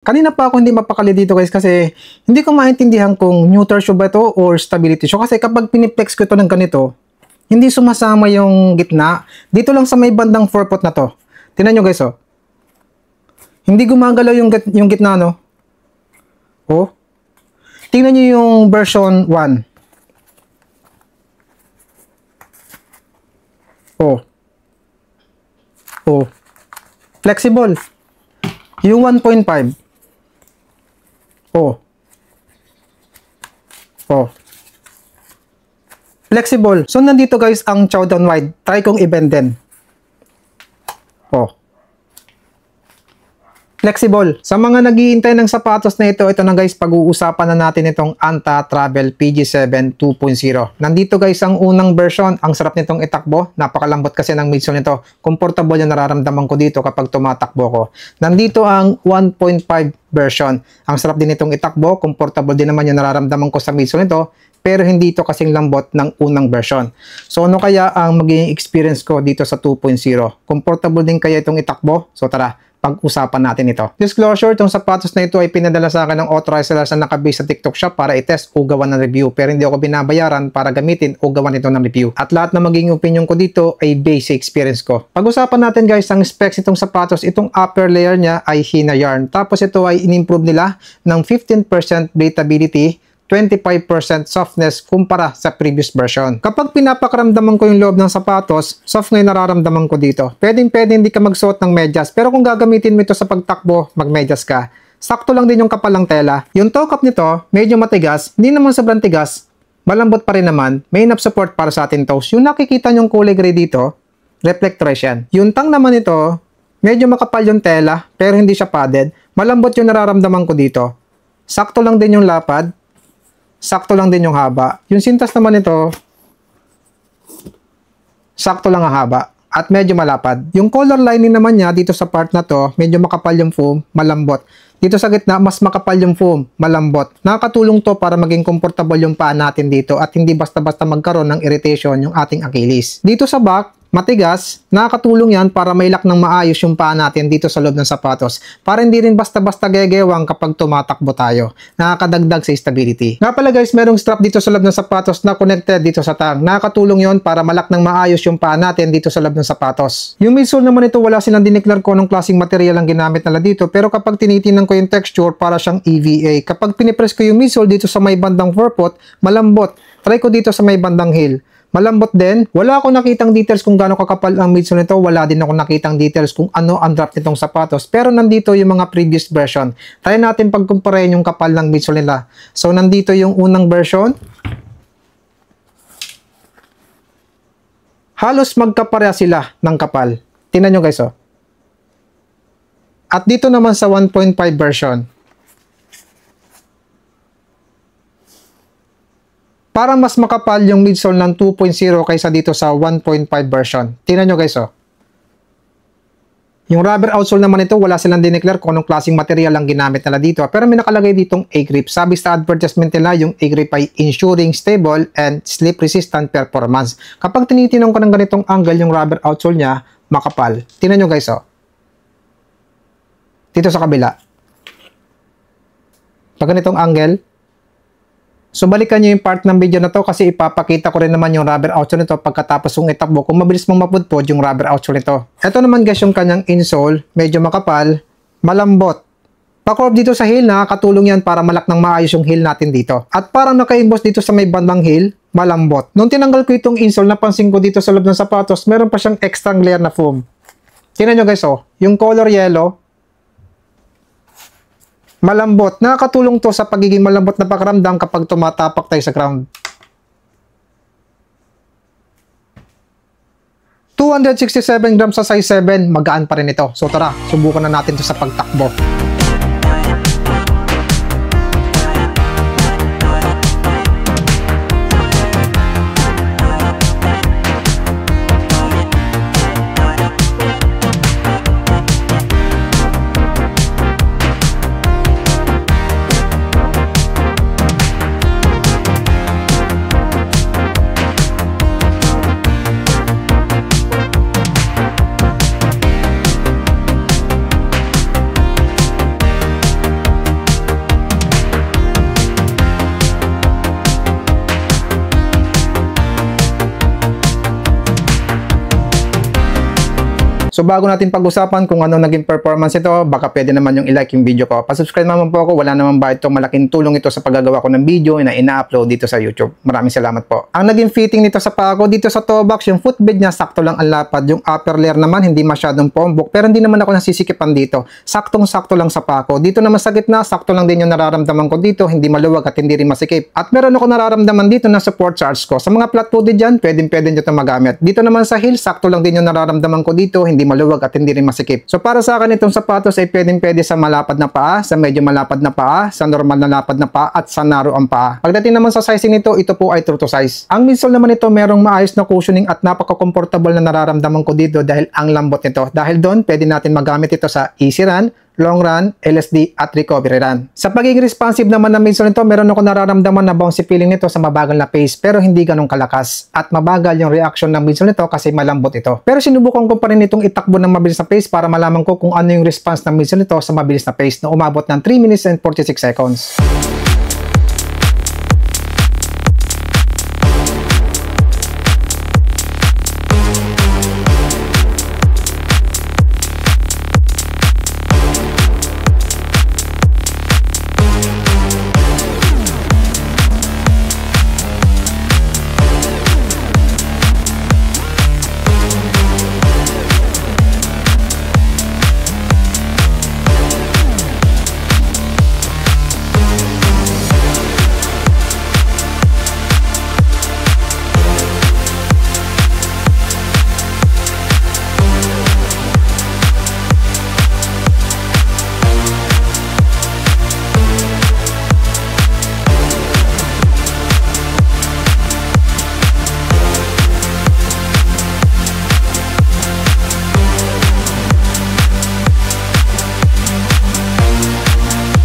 Kanina pa ako hindi mapakali dito guys kasi hindi ko maintindihan kung neutral shoe ba ito or stability shoe. Kasi kapag piniplex ko ito ng ganito, hindi sumasama yung gitna. Dito lang sa may bandang forepot na to. Tingnan nyo guys oh. Hindi gumagalaw yung gitna no. Oh. Tingnan nyo yung version 1. Oh. Oh. Flexible. Yung 1.5. Oh. Oh. Flexible. So, nandito guys ang chow down wide. Try kong i-bend din. Oh. Flexible. Sa mga naghihintay ng sapatos na ito na guys, pag-uusapan na natin itong Anta Travel PG7 2.0. Nandito guys ang unang version. Ang sarap nitong itakbo. Napakalambot kasi ng midsole nito. Comfortable yung nararamdaman ko dito kapag tumatakbo ko. Nandito ang 1.5 version. Ang sarap din itong itakbo. Comfortable din naman yung nararamdaman ko sa midsole nito. Pero hindi ito kasing lambot ng unang version. So ano kaya ang magiging experience ko dito sa 2.0? Comfortable din kaya itong itakbo? So tara, pag-usapan natin ito. Disclosure, itong sapatos na ito ay pinadala sa akin ng authorized seller na nakabase sa TikTok shop para i-test o gawan ng review. Pero hindi ako binabayaran para gamitin o gawan ito ng review. At lahat na magiging opinion ko dito ay base experience ko. Pag-usapan natin guys, ang specs itong sapatos, itong upper layer niya ay Hina yarn. Tapos ito ay in-improve nila ng 15% breathability, 25% softness kumpara sa previous version. Kapag pinapakaramdaman ko yung loob ng sapatos, soft ngayon nararamdaman ko dito. Pwede hindi ka magsuot ng medyas, pero kung gagamitin mo ito sa pagtakbo, magmedyas ka. Sakto lang din yung kapal ng tela. Yung toe cap nito, medyo matigas, hindi naman sobrang tigas, malambot pa rin naman, may enough support para sa ating toes. Yung nakikita nyong kulay gray dito, reflectorous yan. Yung tang naman ito, medyo makapal yung tela, pero hindi siya padded. Malambot yung nararamdaman ko dito. Sakto lang din yung lapad, sakto lang din yung haba. Yung sintas naman ito, sakto lang ang haba at medyo malapad. Yung collar lining naman niya dito sa part na to, medyo makapal yung foam, malambot. Dito sa gitna, mas makapal yung foam, malambot. Nakakatulong to para maging comfortable yung paa natin dito at hindi basta-basta magkaroon ng irritation yung ating Achilles. Dito sa back, matigas, nakakatulong yan para mailak ng maayos yung paa natin dito sa loob ng sapatos. Para hindi rin basta-basta gegewang kapag tumatakbo tayo. Nakakadagdag sa stability. Nga pala guys, merong strap dito sa loob ng sapatos na connected dito sa tang. Nakakatulong yon para malak ng maayos yung paa natin dito sa loob ng sapatos. Yung midsole naman ito, wala silang dineclare ko ng klaseng material ang ginamit nila dito. Pero kapag tinitingnan ko yung texture, para siyang EVA. Kapag pinipress ko yung midsole dito sa may bandang forepot, malambot. Try ko dito sa may bandang heel. Malambot din. Wala akong nakitang details kung gaano kakapal ang midsole nito. Wala din ako nakitang details kung ano ang drop nitong sapatos. Pero nandito yung mga previous version. Try natin pagkumparahin yung kapal ng midsole nila. So, nandito yung unang version. Halos magkapareha sila ng kapal. Tingnan nyo guys oh. At dito naman sa 1.5 version. Para mas makapal yung midsole ng 2.0 kaysa dito sa 1.5 version. Tingnan nyo guys oh. Yung rubber outsole naman ito, wala silang dineclare kung anong klaseng material ang ginamit nila dito. Pero may nakalagay ditong A-grip. Sabi sa advertisement nila, yung A-grip ay ensuring stable and slip resistant performance. Kapag tinitinong ko ng ganitong angle yung rubber outsole niya, makapal. Tingnan nyo guys oh. Dito sa kabila. Pag ganitong angle, so, balikan nyo yung part ng video na to kasi ipapakita ko rin naman yung rubber outsole nito pagkatapos yung itakbo kung mabilis mong mapudpod yung rubber outsole nito. Ito naman guys yung kanyang insole, medyo makapal, malambot. Pa-curve dito sa heel, nakakatulong yan para malak ng maayos yung heel natin dito. At parang naka-emboss dito sa may bandang heel, malambot. Nung tinanggal ko itong insole, napansin ko dito sa loob ng sapatos, meron pa siyang extra layer na foam. Tingnan nyo guys oh, yung color yellow, malambot. Nakakatulong to sa pagiging malambot na pakiramdam kapag tumatapak tayo sa ground. 267 grams sa size 7, magaan pa rin ito. So tara, subukan na natin to sa pagtakbo. So bago natin pag-usapan kung ano naging performance ito, baka pwede naman yung i-like yung video ko. Pa-subscribe naman po ako, wala naman ba ito, malaking tulong ito sa paggagawa ko ng video na ina-upload dito sa YouTube. Maraming salamat po. Ang naging fitting nito sa paa ko, dito sa toe box, yung footbed niya sakto lang ang lapad. Yung upper layer naman hindi masyadong pombok, pero hindi naman ako nasisikipan dito. Saktong-sakto lang sa paa ko. Dito naman sa gitna, sakto lang din yung nararamdaman ko dito, hindi maluwag at hindi rin masikip. At meron ako nararamdaman dito na support sa arch ko. Sa mga flat-footed dyan, pwedeng-pwede nyo ito magamit. Dito naman sa heel, sakto lang din yung nararamdaman ko dito, hindi maluwag at hindi rin masikip. So para sa akin itong sapatos ay pwedeng-pwede sa malapad na paa, sa medyo malapad na paa, sa normal na lapad na paa at sa narrow ang paa. Pagdating naman sa sizing nito, ito po ay true to size. Ang midsole naman ito merong maayos na cushioning at napaka-comfortable na nararamdaman ko dito dahil ang lambot nito. Dahil doon, pwede natin magamit ito sa easy run, long run, LSD at recovery run. Sa pagiging responsive naman ng midsole nito, meron ako nararamdaman na bouncy feeling nito sa mabagal na pace pero hindi ganun kalakas. At mabagal yung reaction ng midsole nito kasi malambot ito. Pero sinubukan ko pa rin itong itakbo ng mabilis na pace para malaman ko kung ano yung response ng midsole nito sa mabilis na pace na umabot ng 3 minutes and 46 seconds.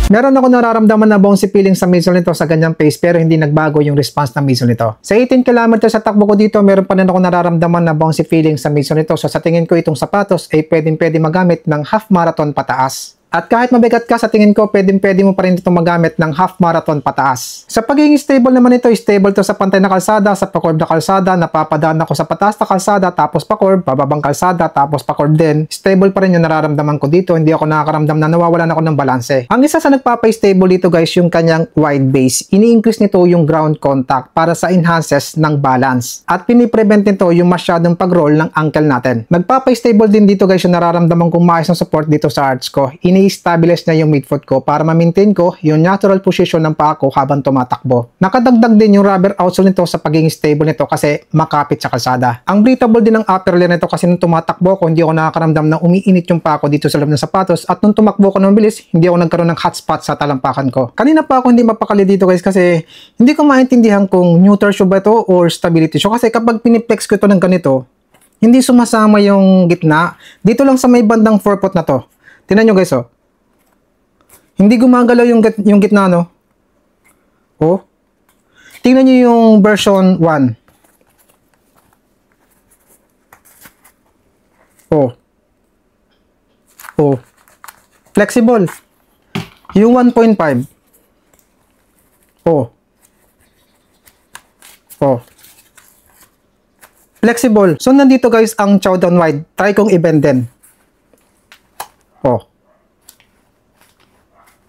Meron ako nararamdaman na bouncy feeling sa midsole nito sa ganyang pace pero hindi nagbago yung response ng midsole nito. Sa 18 km sa takbo ko dito, meron pa rin ako nararamdaman na bouncy feeling sa midsole nito. So sa tingin ko itong sapatos ay pwedeng-pwede magamit ng half marathon pataas. At kahit mabigat ka, sa tingin ko, pwedeng-pwede mo pa rin ito magamit ng half marathon pataas. Sa pagiging stable naman ito, stable to sa pantay na kalsada, sa pa-curve na kalsada, napapadaan ako sa pataas na kalsada, tapos pa-curve, pababang kalsada, tapos pa-curve din. Stable pa rin yung nararamdaman ko dito, hindi ako nakakaramdam na nawawalan ako ng balanse. Ang isa sa nagpapa-stable dito guys, yung kanyang wide base. Ini-increase nito yung ground contact para sa enhances ng balance. At piniprevent nito yung masyadong pag-roll ng ankle natin. Nagpapa-stable din dito guys yung nararamdaman kong maayos ng support dito sa arch ko. I-stabilize na yung midfoot ko para ma-maintain ko yung natural position ng paa ko habang tumatakbo. Nakadagdag din yung rubber outsole nito sa pagiging stable nito kasi makapit sa kalsada. Ang breathable din ng upper layer nito kasi nung tumatakbo ko, hindi ako nakakaramdam na umiinit yung paa ko dito sa loob ng sapatos at nung tumakbo ko ng bilis, hindi ako nagkaroon ng hot spot sa talampakan ko. Kanina pa ako hindi mapakali dito guys kasi hindi ko maintindihan kung neutral shoe ba ito or stability shoe kasi kapag piniplex ko ito ng ganito, hindi sumasama yung gitna. Dito lang sa may bandang forefoot na to. Tingnan nyo guys oh. Hindi gumagalaw yung gitna, no? Oh. Tingnan nyo yung version 1. Oh. Oh. Flexible. Yung 1.5. Oh. Oh. Flexible. So, nandito guys ang chow down wide. Try kong i-bend din. Oh.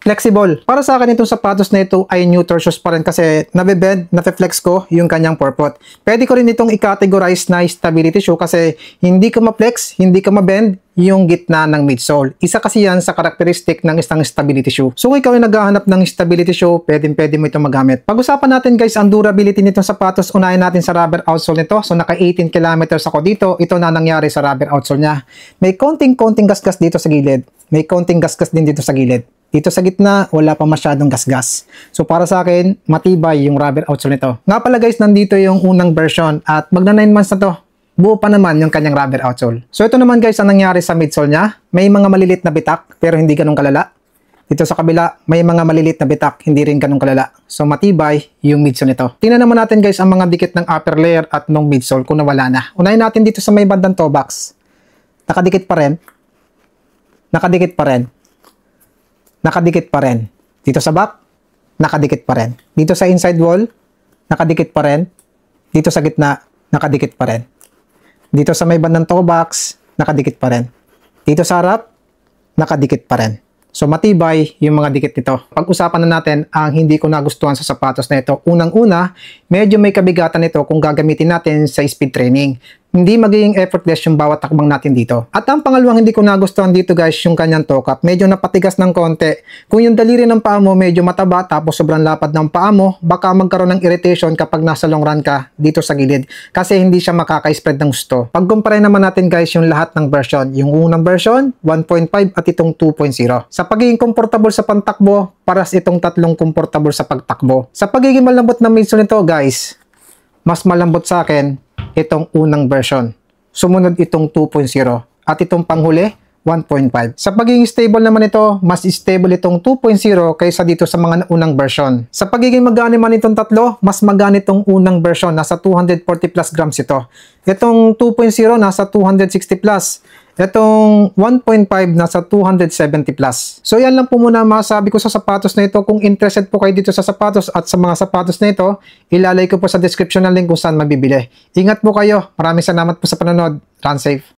Flexible. Para sa akin itong sapatos na ito ay neutral shoes pa rin kasi nabibend, nafe-flex ko yung kanyang forefoot. Pwede ko rin itong i-categorize na stability shoe kasi hindi ka ma-flex, hindi ka ma-bend yung gitna ng midsole. Isa kasi yan sa karakteristik ng isang stability shoe. So kung ikaw ay naghahanap ng stability shoe, pwede mo itong magamit. Pag-usapan natin guys ang durability nitong sapatos, unahin natin sa rubber outsole nito. So naka 18 kilometers ako dito, ito na nangyari sa rubber outsole niya. May konting gasgas dito sa gilid. May konting gasgas din dito sa gilid. Dito sa gitna, wala pa masyadong gasgas. So para sa akin, matibay yung rubber outsole nito. Nga pala guys, nandito yung unang version at magna 9 months na to. Buo pa naman yung kanyang rubber outsole. So ito naman guys ang nangyari sa midsole niya. May mga malilit na bitak pero hindi ganun kalala. Dito sa kabila, may mga malilit na bitak, hindi rin ganun kalala. So matibay yung midsole nito. Tingnan naman natin guys ang mga dikit ng upper layer at ng midsole kung nawala na. Unahin natin dito sa may bandang toe box. Nakadikit pa rin. Nakadikit pa rin. Nakadikit pa rin. Dito sa back, nakadikit pa rin. Dito sa inside wall, nakadikit pa rin. Dito sa gitna, nakadikit pa rin. Dito sa may bandang toe box, nakadikit pa rin. Dito sa harap, nakadikit pa rin. So matibay yung mga dikit nito. Pag-usapan na natin ang hindi ko nagustuhan sa sapatos na ito. Unang-una, medyo may kabigatan nito kung gagamitin natin sa speed training. Hindi magiging effortless yung bawat takbang natin dito. At ang pangalawang hindi ko nagustuhan dito guys, yung kanyang toe cap. Medyo napatigas ng konti. Kung yung daliri ng paa mo medyo mataba tapos sobrang lapad ng paa mo, baka magkaroon ng irritation kapag nasa long run ka dito sa gilid. Kasi hindi siya makaka-spread ng gusto. Pag-compare naman natin guys yung lahat ng version. Yung unang version, 1.5 at itong 2.0. Sa pagiging comfortable sa pantakbo, paras itong tatlong comfortable sa pagtakbo. Sa pagiging malambot na midsole nito guys, mas malambot sa akin itong unang version. Sumunod itong 2.0 at itong panghuli 1.5. Sa pagiging stable naman ito, mas stable itong 2.0 kaysa dito sa mga unang version. Sa pagiging magaan naman itong tatlo, mas magaan itong unang version, nasa 240 plus grams ito. Itong 2.0 nasa 260 plus. Itong 1.5 nasa 270 plus. So yan lang po muna masabi ko sa sapatos na ito. Kung interested po kayo dito sa sapatos at sa mga sapatos na ito, ilalagay ko po sa description ng link kung saan mabibili. Ingat po kayo. Maraming salamat po sa panonood. Run safe.